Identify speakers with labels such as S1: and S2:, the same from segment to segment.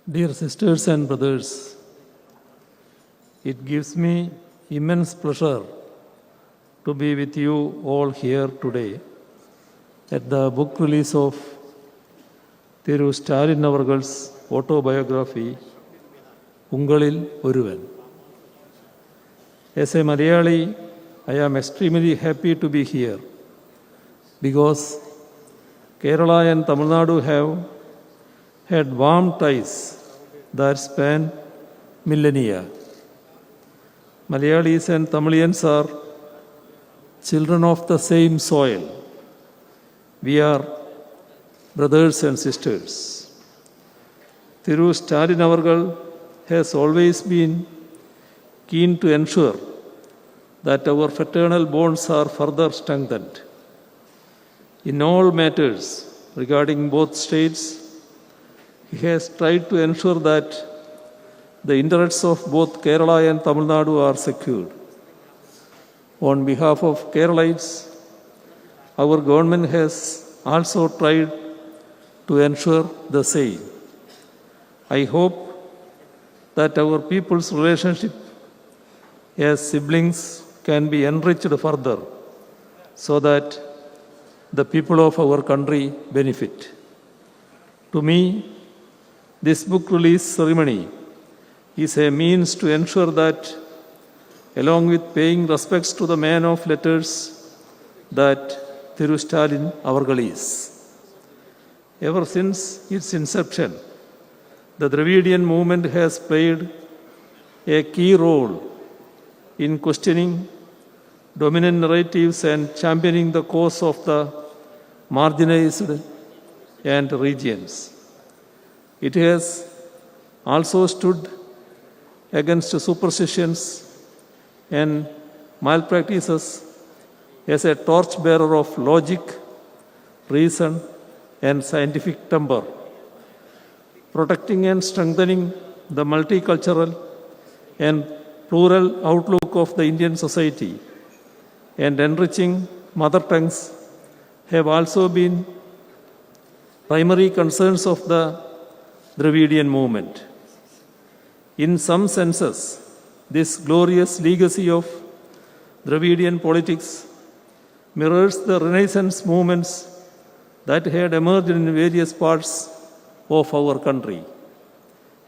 S1: Dear sisters and brothers, it gives me immense pleasure to be with you all here today at the book release of Stalin Avargal's autobiography, Ungalil, Oruvan. As a Malayali, I am extremely happy to be here because Kerala and Tamil Nadu have had warm ties that span millennia. Malayalis and Tamilians are children of the same soil. We are brothers and sisters. Stalin Avargal has always been keen to ensure that our fraternal bonds are further strengthened. In all matters regarding both states, he has tried to ensure that the interests of both Kerala and Tamil Nadu are secured. On behalf of Keralites, our government has also tried to ensure the same. I hope that our people's relationship as siblings can be enriched further so that the people of our country benefit. To me, this book release ceremony is a means to ensure that, along with paying respects to the man of letters that Stalin Avargal is. Ever since its inception, the Dravidian movement has played a key role in questioning dominant narratives and championing the cause of the marginalized and regions. It has also stood against superstitions and malpractices as a torchbearer of logic, reason, and scientific temper, protecting and strengthening the multicultural and plural outlook of the Indian society, and enriching mother tongues have also been primary concerns of the Dravidian movement. In some senses, this glorious legacy of Dravidian politics mirrors the Renaissance movements that had emerged in various parts of our country.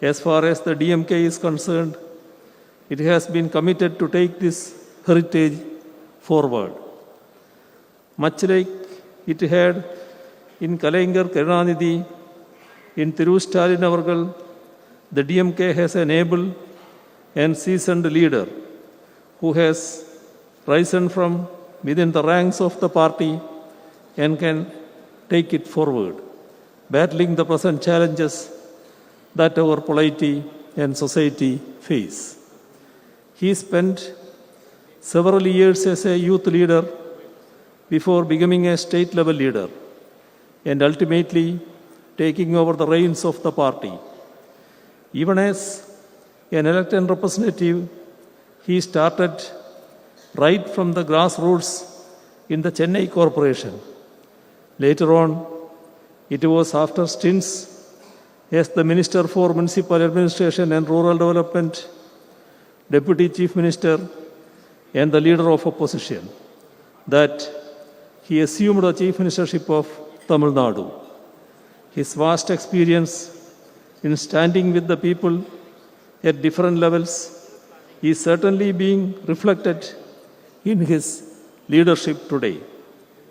S1: As far as the DMK is concerned, it has been committed to take this heritage forward. Much like it had in Kalaignar Karunanidhi, in Stalin Avargal, the DMK has an able and seasoned leader who has risen from within the ranks of the party and can take it forward, battling the present challenges that our polity and society face. He spent several years as a youth leader before becoming a state-level leader and ultimately taking over the reins of the party. Even as an elected representative, he started right from the grassroots in the Chennai Corporation. Later on, it was after stints as the Minister for Municipal Administration and Rural Development, Deputy Chief Minister, and the Leader of Opposition that he assumed the Chief Ministership of Tamil Nadu. His vast experience in standing with the people at different levels is certainly being reflected in his leadership today,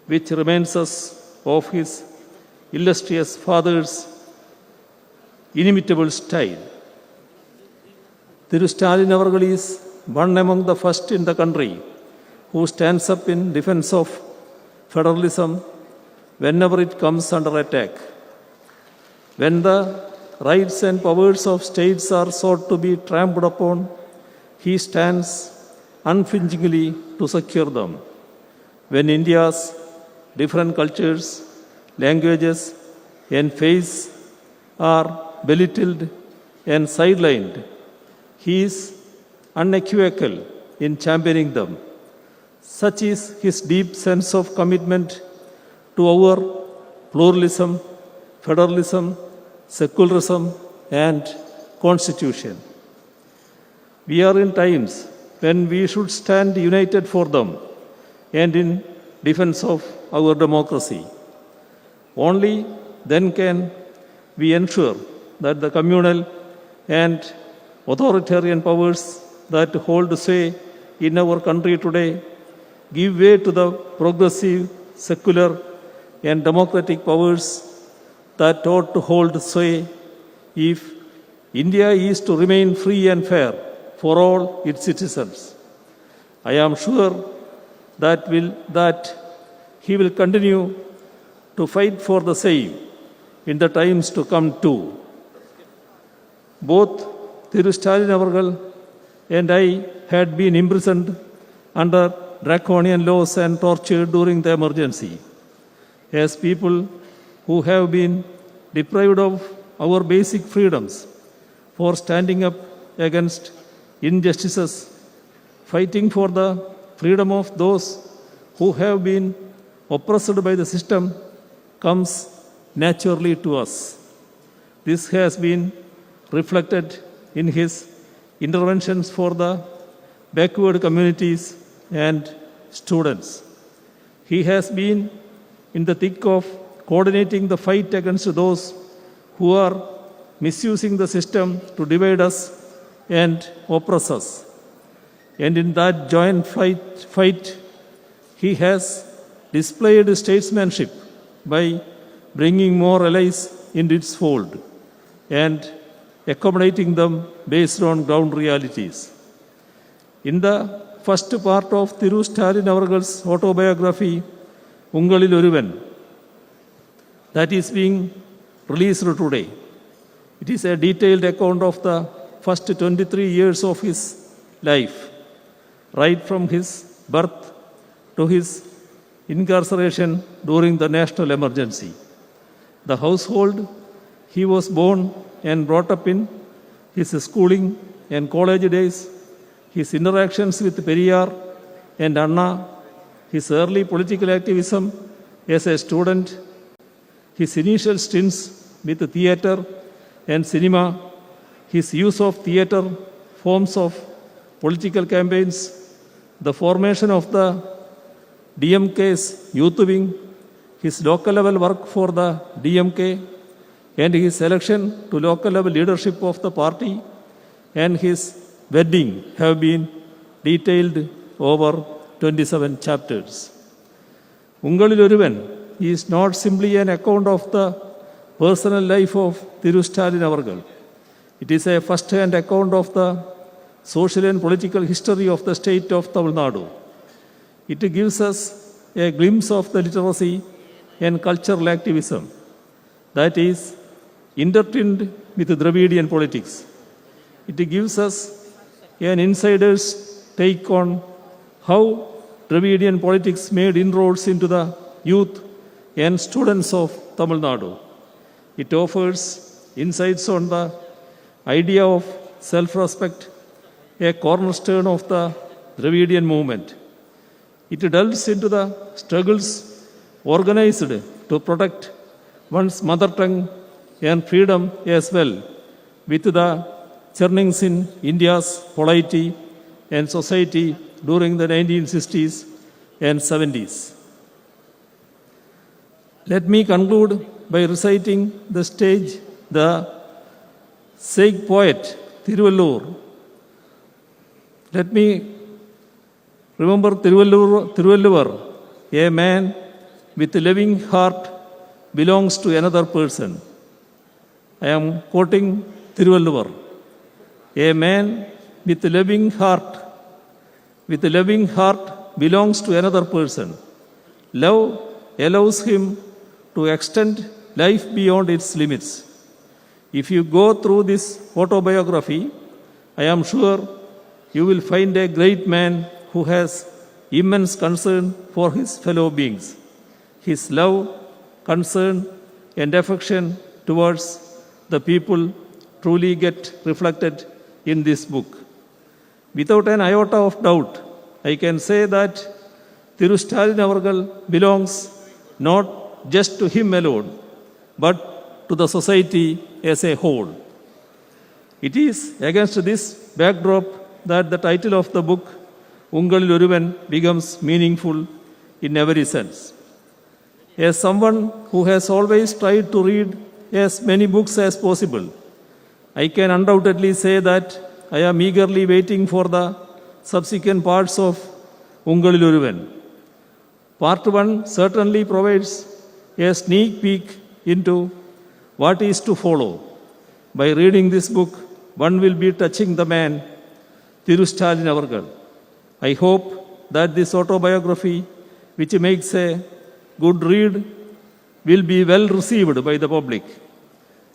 S1: which reminds us of his illustrious father's inimitable style. Stalin Avargal is one among the first in the country who stands up in defense of federalism whenever it comes under attack. When the rights and powers of states are sought to be trampled upon, he stands unflinchingly to secure them. When India's different cultures, languages, and faiths are belittled and sidelined, he is unequivocal in championing them. Such is his deep sense of commitment to our pluralism, federalism, secularism, and Constitution. We are in times when we should stand united for them and in defense of our democracy. Only then can we ensure that the communal and authoritarian powers that hold sway in our country today give way to the progressive, secular, and democratic powers that ought to hold sway if India is to remain free and fair for all its citizens. I am sure that he will continue to fight for the same in the times to come too. Both Thiru Stalin Avargal and I had been imprisoned under draconian laws and tortured during the emergency. As people who have been deprived of our basic freedoms for standing up against injustices, fighting for the freedom of those who have been oppressed by the system comes naturally to us. This has been reflected in his interventions for the backward communities and students. He has been in the thick of coordinating the fight against those who are misusing the system to divide us and oppress us. And in that joint fight, he has displayed statesmanship by bringing more allies into its fold and accommodating them based on ground realities. In the first part of Thiru Stalin Avargal's autobiography, Ungalil Oruvan, that is being released today. It is a detailed account of the first 23 years of his life, right from his birth to his incarceration during the national emergency. The household he was born and brought up in, his schooling and college days, his interactions with Periyar and Anna, his early political activism as a student, his initial stints with theatre and cinema, his use of theatre forms of political campaigns, the formation of the DMK's youth wing, his local level work for the DMK, and his election to local level leadership of the party, and his wedding have been detailed over 27 chapters. Ungalil Oruvan is not simply an account of the personal life of Thiru Stalin Avargal. It is a first-hand account of the social and political history of the state of Tamil Nadu. It gives us a glimpse of the literacy and cultural activism that is intertwined with Dravidian politics. It gives us an insider's take on how Dravidian politics made inroads into the youth and students of Tamil Nadu. It offers insights on the idea of self-respect, a cornerstone of the Dravidian movement. It delves into the struggles organized to protect one's mother tongue and freedom as well, with the churnings in India's polity and society during the 1960s and 70s. Let me conclude by reciting the sage poet Thiruvallur. Let me remember Thiruvallur, a man with a loving heart belongs to another person. I am quoting Thiruvallur. A man with a loving heart belongs to another person. Love allows him to extend life beyond its limits. If you go through this autobiography, I am sure you will find a great man who has immense concern for his fellow beings. His love, concern, and affection towards the people truly get reflected in this book. Without an iota of doubt, I can say that Thiru Stalin Avargal belongs not just to him alone, but to the society as a whole. It is against this backdrop that the title of the book, Ungalil Oruvan, becomes meaningful in every sense. As someone who has always tried to read as many books as possible, I can undoubtedly say that I am eagerly waiting for the subsequent parts of Ungalil Oruvan. Part 1 certainly provides a sneak peek into what is to follow. By reading this book, one will be touching the man, Stalin Avargal. I hope that this autobiography, which makes a good read, will be well received by the public.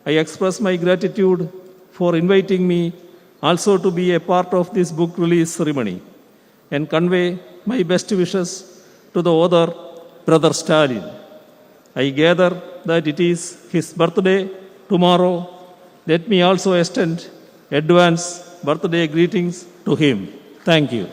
S1: I express my gratitude for inviting me also to be a part of this book release ceremony and convey my best wishes to the author, Brother Stalin. I gather that it is his birthday tomorrow. Let me also extend advance birthday greetings to him. Thank you.